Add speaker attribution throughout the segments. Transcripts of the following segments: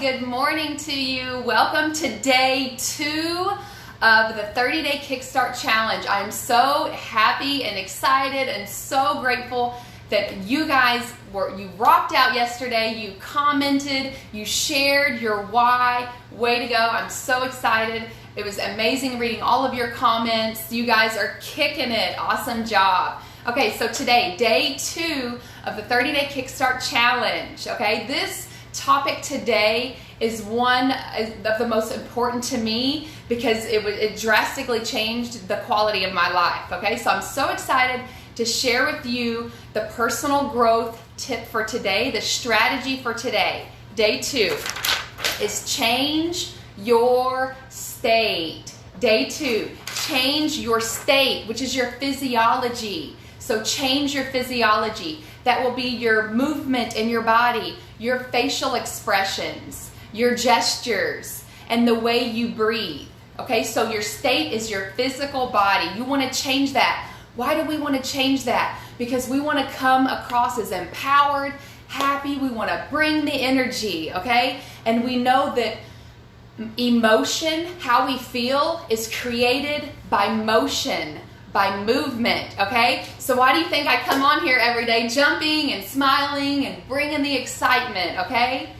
Speaker 1: good morning to you. Welcome to day 2 of the 30-day Kickstart Challenge. I'm so happy and excited and so grateful that you guys you rocked out yesterday, you commented, you shared your why. Way to go. I'm so excited. It was amazing reading all of your comments. You guys are kicking it. Awesome job. Okay, so today, day 2 of the 30-day Kickstart Challenge. Okay, this topic today is one of the most important to me because it drastically changed the quality of my life. Okay, so I'm so excited to share with you the personal growth tip for today, the strategy for today. Day 2 is change your state. Day 2, change your state, which is your physiology. So change your physiology. That will be your movement in your body, your facial expressions, your gestures, and the way you breathe. Okay, so your state is your physical body. You want to change that. Why do we want to change that? Because we want to come across as empowered, happy. We want to bring the energy, okay? And we know that emotion, how we feel, is created by motion, by movement, okay? So why do you think I come on here every day jumping and smiling and bringing the excitement, okay?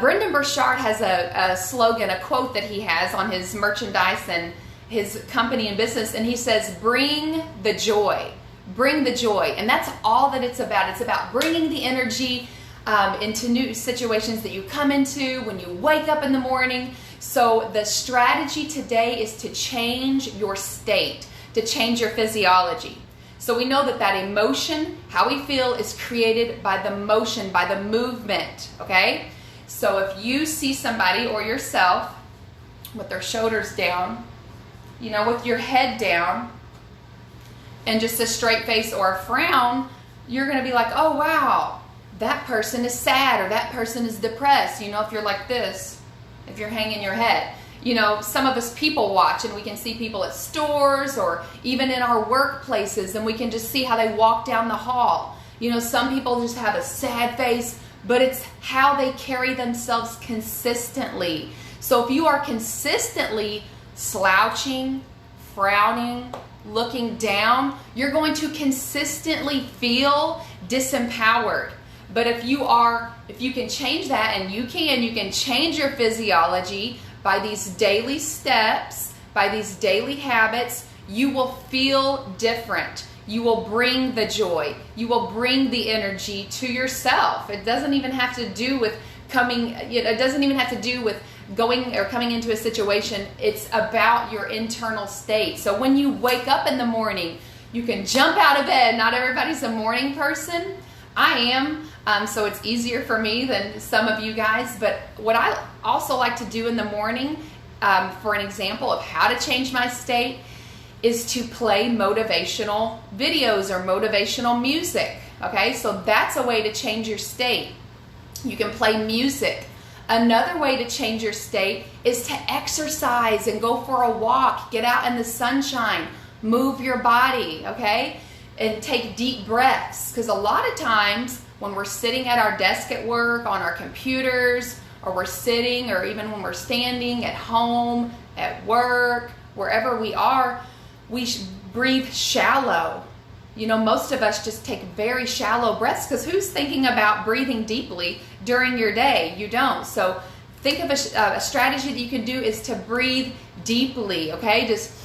Speaker 1: Brendan Burchard has a slogan, a quote that he has on his merchandise and his company and business, and he says, bring the joy. Bring the joy. And that's all that it's about. It's about bringing the energy into new situations that you come into when you wake up in the morning. So the strategy today is to change your state, to change your physiology. So we know that emotion, how we feel, is created by the motion, by the movement, okay? So if you see somebody or yourself with their shoulders down, you know, with your head down, and just a straight face or a frown, you're going to be like, oh wow, that person is sad or that person is depressed. You know, if you're like this, if you're hanging your head. You know, some of us people watch and we can see people at stores or even in our workplaces, and we can just see how they walk down the hall. You know, some people just have a sad face, but it's how they carry themselves consistently. So if you are consistently slouching, frowning, looking down, you're going to consistently feel disempowered. But if you can change that, and you can change your physiology by these daily steps, by these daily habits, you will feel different. You will bring the joy. You will bring the energy to yourself. It doesn't even have to do with going or coming into a situation. It's about your internal state. So when you wake up in the morning, you can jump out of bed. Not everybody's a morning person. I am, so it's easier for me than some of you guys. But what I also like to do in the morning, for an example of how to change my state, is to play motivational videos or motivational music. Okay, so that's a way to change your state. You can play music. Another way to change your state is to exercise and go for a walk, get out in the sunshine, move your body, okay? And take deep breaths, because a lot of times when we're sitting at our desk at work, on our computers, or we're sitting, or even when we're standing at home, at work, wherever we are, we breathe shallow. You know, most of us just take very shallow breaths, because who's thinking about breathing deeply during your day? You don't. So think of a strategy that you can do is to breathe deeply, okay? Just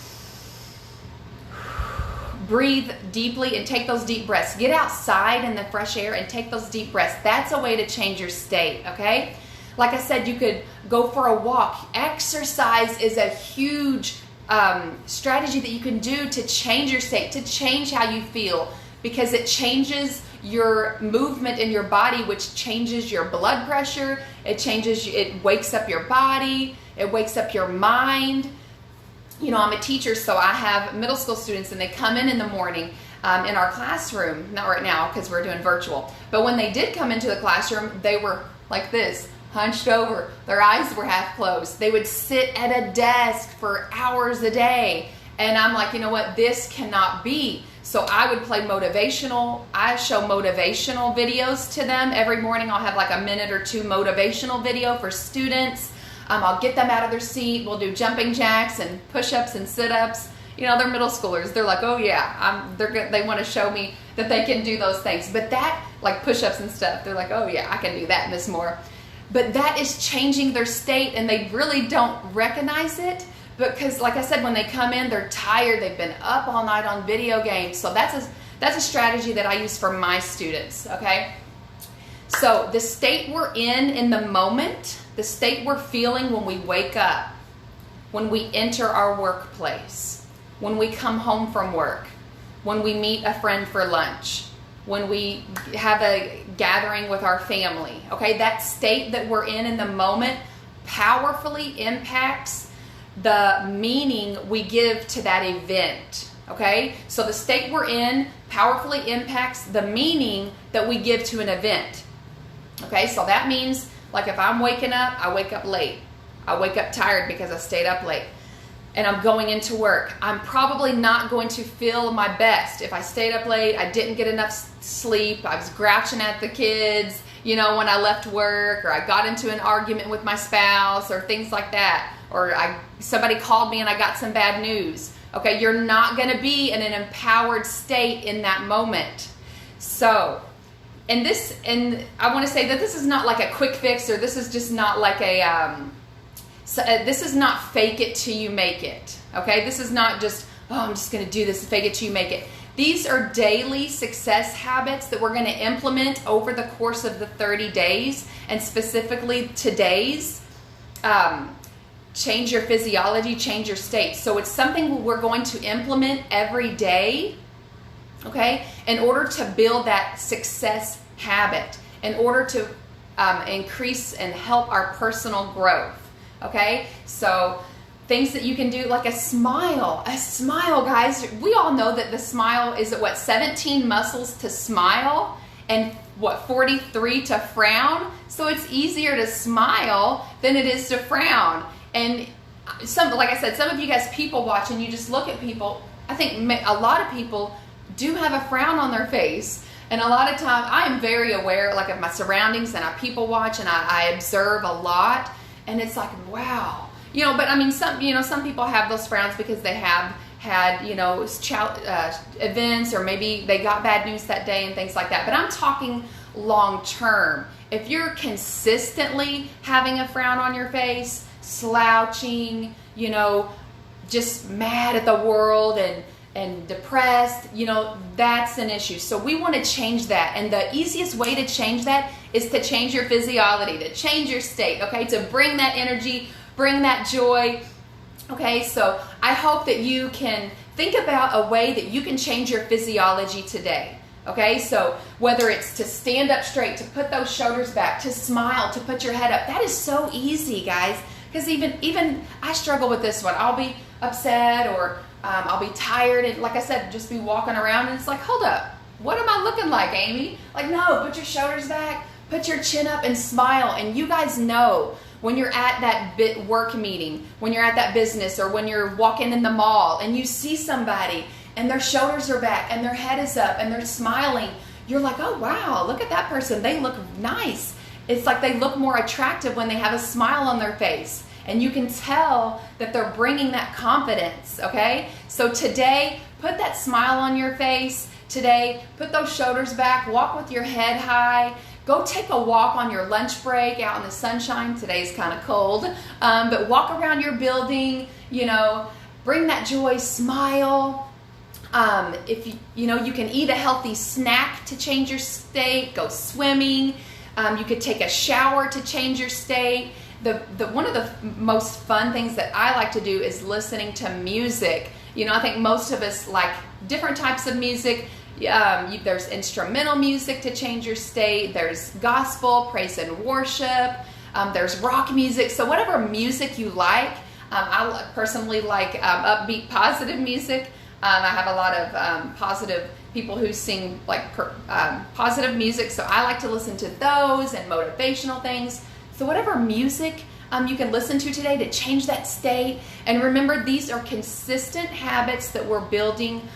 Speaker 1: breathe deeply and take those deep breaths. Get outside in the fresh air and take those deep breaths. That's a way to change your state, okay? Like I said, you could go for a walk. Exercise is a huge strategy that you can do to change your state, to change how you feel, because it changes your movement in your body, which changes your blood pressure. It wakes up your body. It wakes up your mind. You know, I'm a teacher, so I have middle school students, and they come in the morning in our classroom, not right now because we're doing virtual, but when they did come into the classroom, they were like this, hunched over, their eyes were half closed. They would sit at a desk for hours a day, and I'm like, you know what, this cannot be. So I would play I show motivational videos to them. Every morning I'll have like a minute or two motivational video for students. I'll get them out of their seat. We'll do jumping jacks and push-ups and sit-ups. They're middle schoolers. They're like, oh yeah, they want to show me that they can do those things. But that, like push-ups and stuff, they're like, oh yeah, I can do that, Miss Moore. But that is changing their state, and they really don't recognize it because, like I said, when they come in, they're tired. They've been up all night on video games. So that's a strategy that I use for my students, okay? So the state we're in the moment, the state we're feeling when we wake up, when we enter our workplace, when we come home from work, when we meet a friend for lunch, when we have a gathering with our family, okay? That state that we're in the moment powerfully impacts the meaning we give to that event, okay? So the state we're in powerfully impacts the meaning that we give to an event, okay? So that means, like if I'm waking up, I wake up late. I wake up tired because I stayed up late. And I'm going into work. I'm probably not going to feel my best if I stayed up late, I didn't get enough sleep, I was grouching at the kids, when I left work, or I got into an argument with my spouse, or things like that, or somebody called me and I got some bad news. Okay, you're not going to be in an empowered state in that moment. So, and I want to say that this is not like a quick fix, or this is just not like this is not fake it till you make it, okay? This is not just, I'm just going to do this, fake it till you make it. These are daily success habits that we're going to implement over the course of the 30 days, and specifically today's change your physiology, change your state. So it's something we're going to implement every day, okay, in order to build that success habit, in order to increase and help our personal growth. Okay, so things that you can do, like a smile, guys. We all know that the smile is 17 muscles to smile and 43 to frown. So it's easier to smile than it is to frown. And like I said, some of you guys people watch and you just look at people. I think a lot of people do have a frown on their face. And a lot of time I am very aware like of my surroundings, and I people watch and I observe a lot. And it's like, wow, but I mean, some people have those frowns because they have had, events, or maybe they got bad news that day and things like that. But I'm talking long term. If you're consistently having a frown on your face, slouching, just mad at the world and depressed, that's an issue. So we want to change that. And the easiest way to change that is to change your physiology, to change your state, okay? To bring that energy, bring that joy, okay? So I hope that you can think about a way that you can change your physiology today, okay? So whether it's to stand up straight, to put those shoulders back, to smile, to put your head up, that is so easy, guys. Because even I struggle with this one. I'll be upset, or I'll be tired, and like I said, just be walking around, and it's like, hold up, what am I looking like, Amy? Like, no, put your shoulders back, put your chin up, and smile. And you guys know when you're at that work meeting, when you're at that business, or when you're walking in the mall and you see somebody and their shoulders are back and their head is up and they're smiling, you're like, oh wow, look at that person, they look nice. It's like they look more attractive when they have a smile on their face. And you can tell that they're bringing that confidence, okay? So today, put that smile on your face. Today, put those shoulders back, walk with your head high. Go take a walk on your lunch break out in the sunshine. Today's kind of cold, but walk around your building, bring that joy, smile. If you can eat a healthy snack to change your state, go swimming. You could take a shower to change your state. One of the most fun things that I like to do is listening to music. I think most of us like different types of music. There's instrumental music to change your state. There's gospel, praise and worship. There's rock music. So whatever music you like. I personally like upbeat, positive music. I have a lot of positive people who sing like positive music. So I like to listen to those and motivational things. So whatever music you can listen to today to change that state. And remember, these are consistent habits that we're building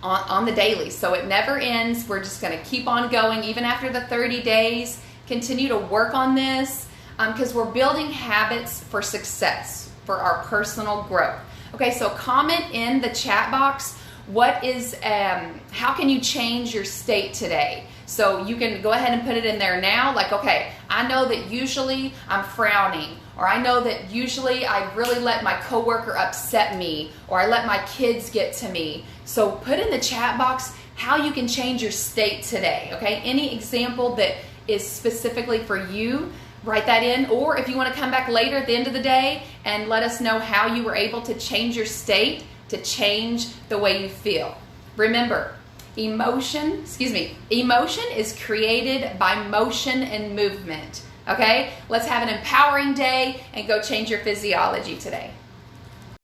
Speaker 1: on the daily. So it never ends. We're just going to keep on going even after the 30 days. Continue to work on this because we're building habits for success, for our personal growth. Okay, so comment in the chat box, what is, how can you change your state today? So you can go ahead and put it in there now, like, okay, I know that usually I'm frowning, or I know that usually I really let my coworker upset me, or I let my kids get to me. So put in the chat box how you can change your state today, okay? Any example that is specifically for you, write that in. Or if you want to come back later at the end of the day and let us know how you were able to change your state to change the way you feel. Remember, emotion is created by motion and movement. Okay? Let's have an empowering day and go change your physiology today.